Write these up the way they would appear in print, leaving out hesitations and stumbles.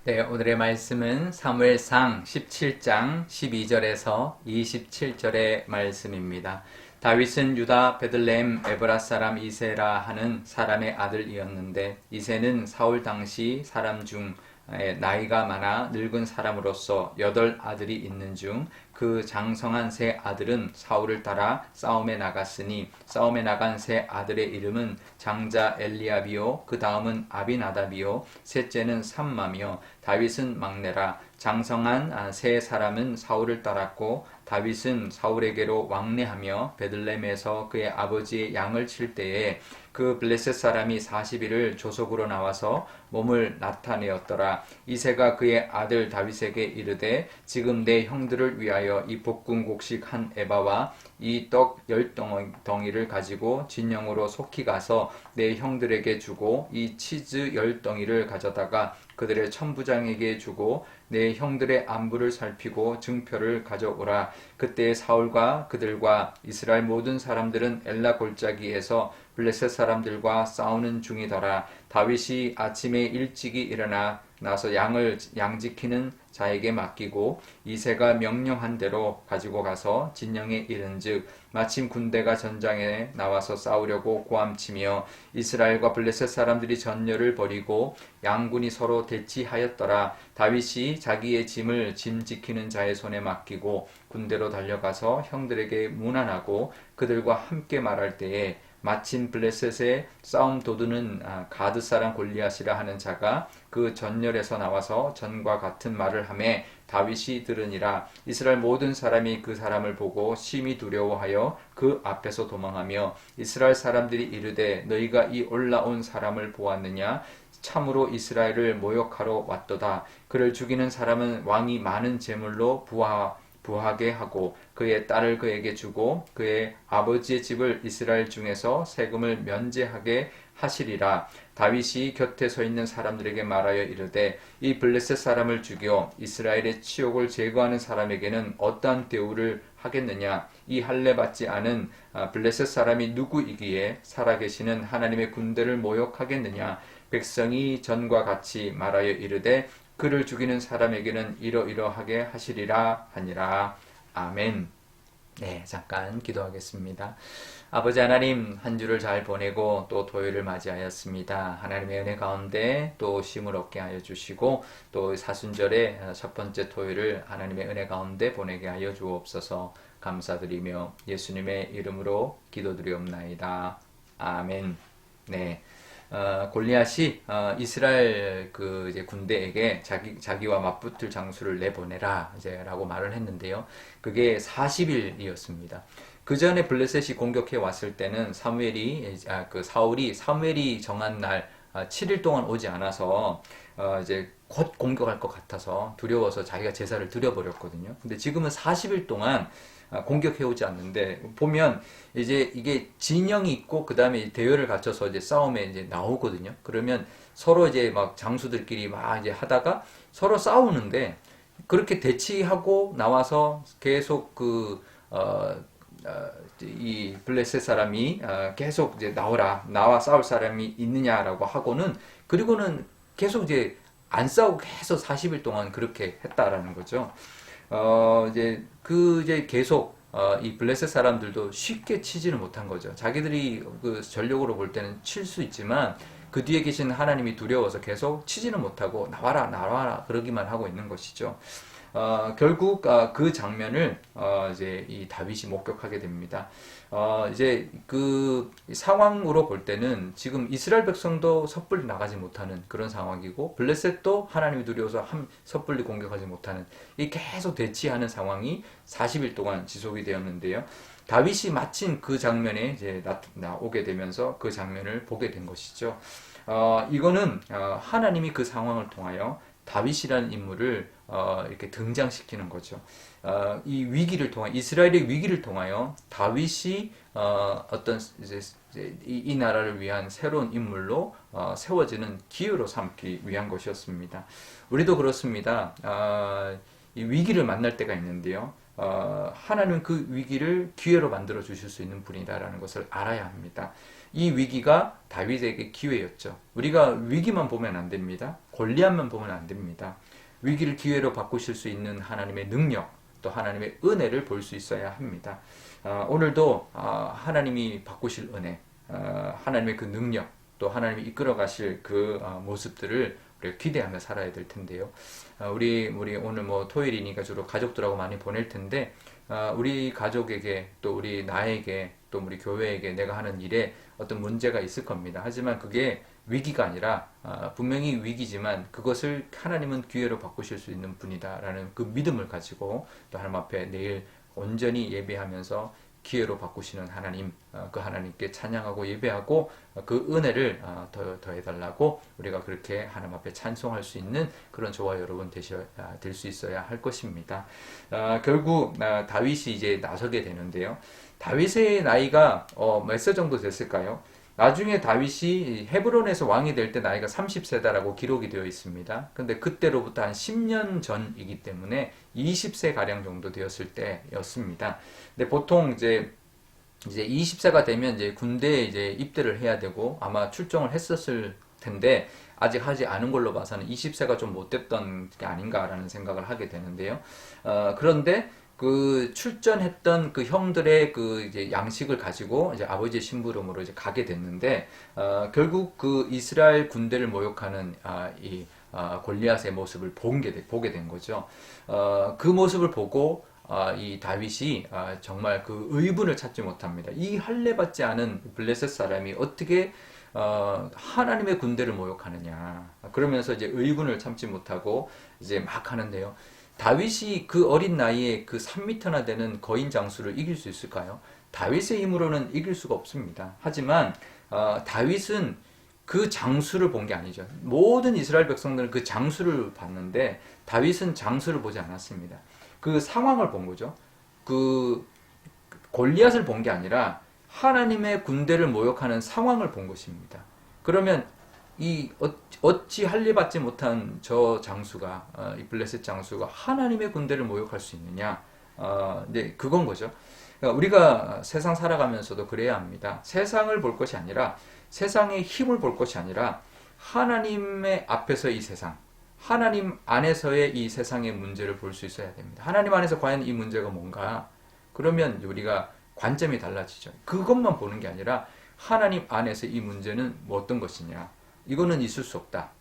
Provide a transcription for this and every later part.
네, 오늘의 말씀은 사무엘상 17장 12절에서 27절의 말씀입니다. 다윗은 유다 베들레헴 에브라 사람 이세라 하는 사람의 아들이었는데 이세는 사울 당시 사람 중 나이가 많아 늙은 사람으로서 8아들이 있는 중 그 장성한 세 아들은 사울을 따라 싸움에 나갔으니 싸움에 나간 세 아들의 이름은 장자 엘리압이요 그 다음은 아비나답이요 셋째는 삼마며 다윗은 막내라. 장성한 세 사람은 사울을 따랐고 다윗은 사울에게로 왕래하며 베들레헴에서 그의 아버지의 양을 칠 때에 그 블레셋 사람이 40일을 조속으로 나와서 몸을 나타내었더라. 이새가 그의 아들 다윗에게 이르되 지금 내 형들을 위하여 이 볶은 곡식 한 에바와 이 떡 10덩이를 가지고 진영으로 속히 가서 내 형들에게 주고 이 치즈 10덩이를 가져다가 그들의 천부장에게 주고 내 형들의 안부를 살피고 증표를 가져오라. 그때 사울과 그들과 이스라엘 모든 사람들은 엘라 골짜기에서 블레셋 사람들과 싸우는 중이더라. 다윗이 아침에 일찍이 일어나 나서 양 지키는 자에게 맡기고 이새가 명령한 대로 가지고 가서 진영에 이른즉 마침 군대가 전장에 나와서 싸우려고 고함치며 이스라엘과 블레셋 사람들이 전열을 벌이고 양군이 서로 대치하였더라. 다윗이 자기의 짐을 짐 지키는 자의 손에 맡기고 군대로 달려가서 형들에게 문안하고 그들과 함께 말할 때에 마침 블레셋의 싸움 도두는 가드 사람 골리앗이라 하는 자가 그 전열에서 나와서 전과 같은 말을 하매 다윗이 들으니라. 이스라엘 모든 사람이 그 사람을 보고 심히 두려워하여 그 앞에서 도망하며 이스라엘 사람들이 이르되 너희가 이 올라온 사람을 보았느냐? 참으로 이스라엘을 모욕하러 왔도다. 그를 죽이는 사람은 왕이 많은 재물로 부하게 하고 그의 딸을 그에게 주고 그의 아버지의 집을 이스라엘 중에서 세금을 면제하게 하시리라. 다윗이 곁에 서 있는 사람들에게 말하여 이르되 이 블레셋 사람을 죽여 이스라엘의 치욕을 제거하는 사람에게는 어떠한 대우를 하겠느냐? 이 할례 받지 않은 블레셋 사람이 누구이기에 살아계시는 하나님의 군대를 모욕하겠느냐? 백성이 전과 같이 말하여 이르되 그를 죽이는 사람에게는 이러이러하게 하시리라 하니라. 아멘. 네, 잠깐 기도하겠습니다. 아버지 하나님, 한 주를 잘 보내고 또 토요일을 맞이하였습니다. 하나님의 은혜 가운데 또 쉼을 얻게 하여 주시고 또 사순절의 첫 번째 토요일을 하나님의 은혜 가운데 보내게 하여 주옵소서. 감사드리며 예수님의 이름으로 기도드리옵나이다. 아멘. 네. 골리앗이 이스라엘 이제 군대에게 자기와 맞붙을 장수를 내보내라 라고 말을 했는데요. 그게 40일이었습니다. 그 전에 블레셋이 공격해 왔을 때는 사울이 사무엘이 정한 날 7일 동안 오지 않아서 이제 곧 공격할 것 같아서 두려워서 자기가 제사를 드려버렸거든요. 근데 지금은 40일 동안 공격해오지 않는데 보면 이제 이게 진영이 있고 그 다음에 대열을 갖춰서 이제 싸움에 이제 나오거든요. 그러면 서로 이제 막 장수들끼리 막 이제 하다가 서로 싸우는데 그렇게 대치하고 나와서 계속 이 블레셋 사람이 계속 이제 나와 싸울 사람이 있느냐라고 하고는 그리고는 계속 이제 안 싸우고 계속 40일 동안 그렇게 했다라는 거죠. 이제 계속 이 블레셋 사람들도 쉽게 치지는 못한 거죠. 자기들이 그 전력으로 볼 때는 칠 수 있지만 그 뒤에 계신 하나님이 두려워서 계속 치지는 못하고 나와라 그러기만 하고 있는 것이죠. 결국 그 장면을 이제 이 다윗이 목격하게 됩니다. 이제 그 상황으로 볼 때는 지금 이스라엘 백성도 섣불리 나가지 못하는 그런 상황이고 블레셋도 하나님이 두려워서 섣불리 공격하지 못하는 이 계속 대치하는 상황이 40일 동안 지속이 되었는데요. 다윗이 마침 그 장면에 이제 나오게 되면서 그 장면을 보게 된 것이죠. 이거는 하나님이 그 상황을 통하여 다윗이라는 인물을 이렇게 등장시키는 거죠. 이 위기를 통하 이스라엘의 위기를 통하여 다윗이 어떤 이제 이 나라를 위한 새로운 인물로 세워지는 기회로 삼기 위한 것이었습니다. 우리도 그렇습니다. 이 위기를 만날 때가 있는데요. 하나님은 그 위기를 기회로 만들어 주실 수 있는 분이다라는 것을 알아야 합니다. 이 위기가 다윗에게 기회였죠. 우리가 위기만 보면 안 됩니다. 골리앗만 보면 안 됩니다. 위기를 기회로 바꾸실 수 있는 하나님의 능력, 또 하나님의 은혜를 볼 수 있어야 합니다. 오늘도 하나님이 바꾸실 은혜, 하나님의 그 능력, 또 하나님이 이끌어 가실 그 모습들을 우리가 기대하며 살아야 될 텐데요. 우리 오늘 뭐 토요일이니까 주로 가족들하고 많이 보낼 텐데, 우리 가족에게 또 우리 나에게 또 우리 교회에게 내가 하는 일에 어떤 문제가 있을 겁니다. 하지만 그게 위기가 아니라 분명히 위기지만 그것을 하나님은 기회로 바꾸실 수 있는 분이다라는 그 믿음을 가지고 또 하나님 앞에 내일 온전히 예배하면서 기회로 바꾸시는 하나님, 그 하나님께 찬양하고 예배하고 그 은혜를 더해달라고 우리가 그렇게 하나님 앞에 찬송할 수 있는 그런 저와 여러분 될 수 있어야 할 것입니다. 결국 다윗이 이제 나서게 되는데요. 다윗의 나이가 몇 세 정도 됐을까요? 나중에 다윗이 헤브론에서 왕이 될 때 나이가 30세다라고 기록이 되어 있습니다. 근데 그때로부터 한 10년 전이기 때문에 20세 가량 정도 되었을 때였습니다. 근데 보통 이제 20세가 되면 이제 군대에 이제 입대를 해야 되고 아마 출정을 했었을 텐데 아직 하지 않은 걸로 봐서는 20세가 좀 못됐던 게 아닌가라는 생각을 하게 되는데요. 그런데 그 출전했던 그 형들의 그 이제 양식을 가지고 이제 아버지의 심부름으로 이제 가게 됐는데 결국 그 이스라엘 군대를 모욕하는 골리앗의 모습을 보게 된 거죠. 그 모습을 보고 이 다윗이 정말 그 의분을 찾지 못합니다. 이 할례 받지 않은 블레셋 사람이 어떻게 하나님의 군대를 모욕하느냐. 그러면서 이제 의분을 참지 못하고 이제 막 하는데요. 다윗이 그 어린 나이에 그 3m나 되는 거인 장수를 이길 수 있을까요? 다윗의 힘으로는 이길 수가 없습니다. 하지만 다윗은 그 장수를 본 게 아니죠. 모든 이스라엘 백성들은 그 장수를 봤는데 다윗은 장수를 보지 않았습니다. 그 상황을 본 거죠. 그 골리앗을 본 게 아니라 하나님의 군대를 모욕하는 상황을 본 것입니다. 그러면 이 어찌 할례 받지 못한 저 장수가 이 블레셋 장수가 하나님의 군대를 모욕할 수 있느냐? 네, 그건 거죠. 그러니까 우리가 세상 살아가면서도 그래야 합니다. 세상을 볼 것이 아니라 세상의 힘을 볼 것이 아니라 하나님의 앞에서 이 세상, 하나님 안에서의 이 세상의 문제를 볼 수 있어야 됩니다. 하나님 안에서 과연 이 문제가 뭔가? 그러면 우리가 관점이 달라지죠. 그것만 보는 게 아니라 하나님 안에서 이 문제는 뭐 어떤 것이냐? 이거는 있을 수 없다.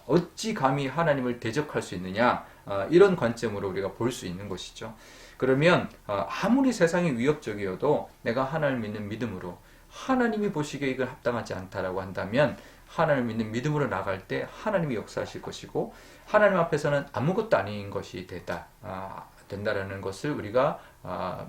어찌 감히 하나님을 대적할 수 있느냐? 이런 관점으로 우리가 볼 수 있는 것이죠. 그러면 아무리 세상이 위협적이어도 내가 하나님을 믿는 믿음으로 하나님이 보시기에 이걸 합당하지 않다라고 한다면 하나님을 믿는 믿음으로 나갈 때 하나님이 역사하실 것이고 하나님 앞에서는 아무것도 아닌 것이 된다라는 것을 우리가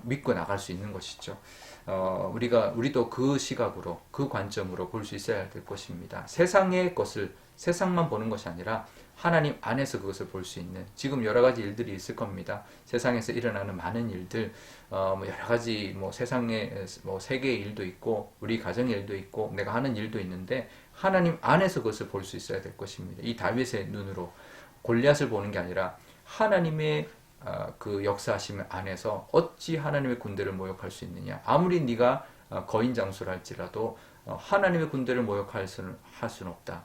믿고 나갈 수 있는 것이죠. 우리도 그 시각으로, 그 관점으로 볼 수 있어야 될 것입니다. 세상의 것을, 세상만 보는 것이 아니라 하나님 안에서 그것을 볼 수 있는, 지금 여러 가지 일들이 있을 겁니다. 세상에서 일어나는 많은 일들, 여러 가지 세상에 세계의 일도 있고, 우리 가정의 일도 있고, 내가 하는 일도 있는데, 하나님 안에서 그것을 볼 수 있어야 될 것입니다. 이 다윗의 눈으로 골리앗을 보는 게 아니라 하나님의 그 역사하심 안에서 어찌 하나님의 군대를 모욕할 수 있느냐. 아무리 네가 거인 장수를 할지라도 하나님의 군대를 모욕할 수는 없다.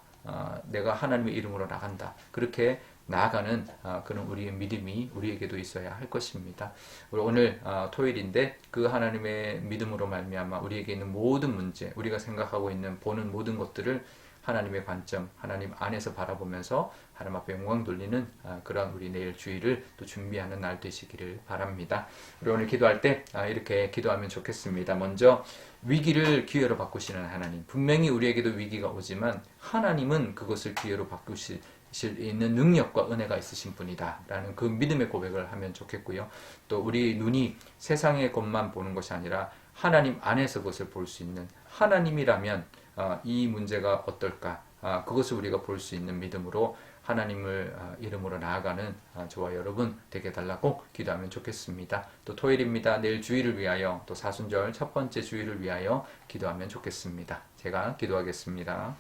내가 하나님의 이름으로 나간다. 그렇게 나아가는 그런 우리의 믿음이 우리에게도 있어야 할 것입니다. 오늘 토요일인데 그 하나님의 믿음으로 말미암아 우리에게 있는 모든 문제, 우리가 생각하고 있는 보는 모든 것들을 하나님의 관점, 하나님 안에서 바라보면서 하나님 앞에 영광 돌리는 그런 우리 내일 주일을 또 준비하는 날 되시기를 바랍니다. 우리 오늘 기도할 때 이렇게 기도하면 좋겠습니다. 먼저 위기를 기회로 바꾸시는 하나님. 분명히 우리에게도 위기가 오지만 하나님은 그것을 기회로 바꾸실 있는 능력과 은혜가 있으신 분이다 라는 그 믿음의 고백을 하면 좋겠고요. 또 우리 눈이 세상의 것만 보는 것이 아니라 하나님 안에서 그것을 볼 수 있는, 하나님이라면 이 문제가 어떨까, 그것을 우리가 볼 수 있는 믿음으로 하나님을 이름으로 나아가는 저와 여러분 되게 달라고 기도하면 좋겠습니다. 또 토요일입니다. 내일 주일을 위하여, 또 사순절 첫 번째 주일을 위하여 기도하면 좋겠습니다. 제가 기도하겠습니다.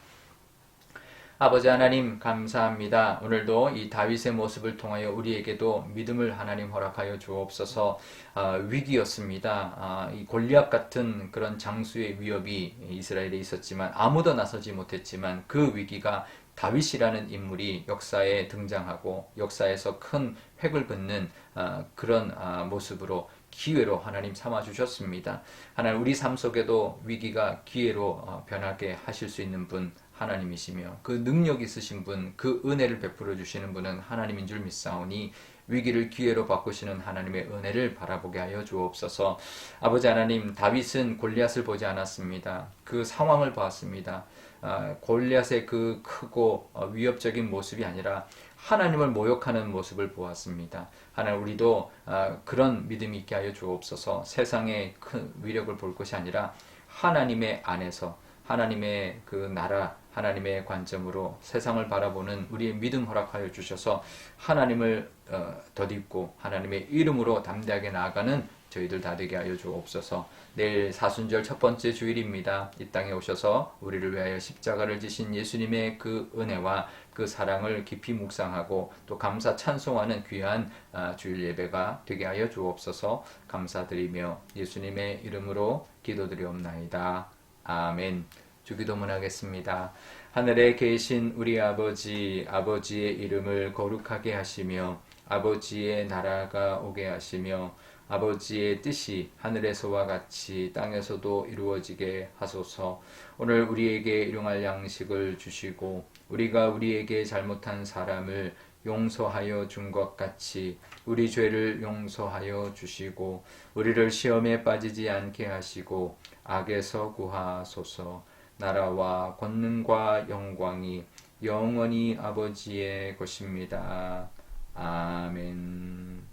아버지 하나님 감사합니다. 오늘도 이 다윗의 모습을 통하여 우리에게도 믿음을 하나님 허락하여 주옵소서. 위기였습니다. 이 골리앗 같은 그런 장수의 위협이 이스라엘에 있었지만 아무도 나서지 못했지만 그 위기가 다윗이라는 인물이 역사에 등장하고 역사에서 큰 획을 긋는 그런 모습으로 기회로 하나님 삼아 주셨습니다. 하나님 우리 삶 속에도 위기가 기회로 변하게 하실 수 있는 분 하나님이시며 그 능력 있으신 분, 그 은혜를 베풀어 주시는 분은 하나님인 줄 믿사오니 위기를 기회로 바꾸시는 하나님의 은혜를 바라보게 하여 주옵소서. 아버지 하나님, 다윗은 골리앗을 보지 않았습니다. 그 상황을 보았습니다. 골리앗의 그 크고 위협적인 모습이 아니라 하나님을 모욕하는 모습을 보았습니다. 하나님 우리도 그런 믿음이 있게 하여 주옵소서. 세상의 큰 위력을 볼 것이 아니라 하나님의 안에서 하나님의 그 나라 하나님의 관점으로 세상을 바라보는 우리의 믿음 허락하여 주셔서 하나님을 덧입고 하나님의 이름으로 담대하게 나아가는 저희들 다 되게 하여 주옵소서. 내일 사순절 첫 번째 주일입니다. 이 땅에 오셔서 우리를 위하여 십자가를 지신 예수님의 그 은혜와 그 사랑을 깊이 묵상하고 또 감사 찬송하는 귀한 주일 예배가 되게 하여 주옵소서. 감사드리며 예수님의 이름으로 기도드리옵나이다. 아멘. 주기도문 하겠습니다. 하늘에 계신 우리 아버지, 아버지의 이름을 거룩하게 하시며 아버지의 나라가 오게 하시며 아버지의 뜻이 하늘에서와 같이 땅에서도 이루어지게 하소서. 오늘 우리에게 일용할 양식을 주시고 우리가 우리에게 잘못한 사람을 용서하여 준 것 같이 우리 죄를 용서하여 주시고 우리를 시험에 빠지지 않게 하시고 악에서 구하소서. 나라와 권능과 영광이 영원히 아버지의 것입니다. 아멘.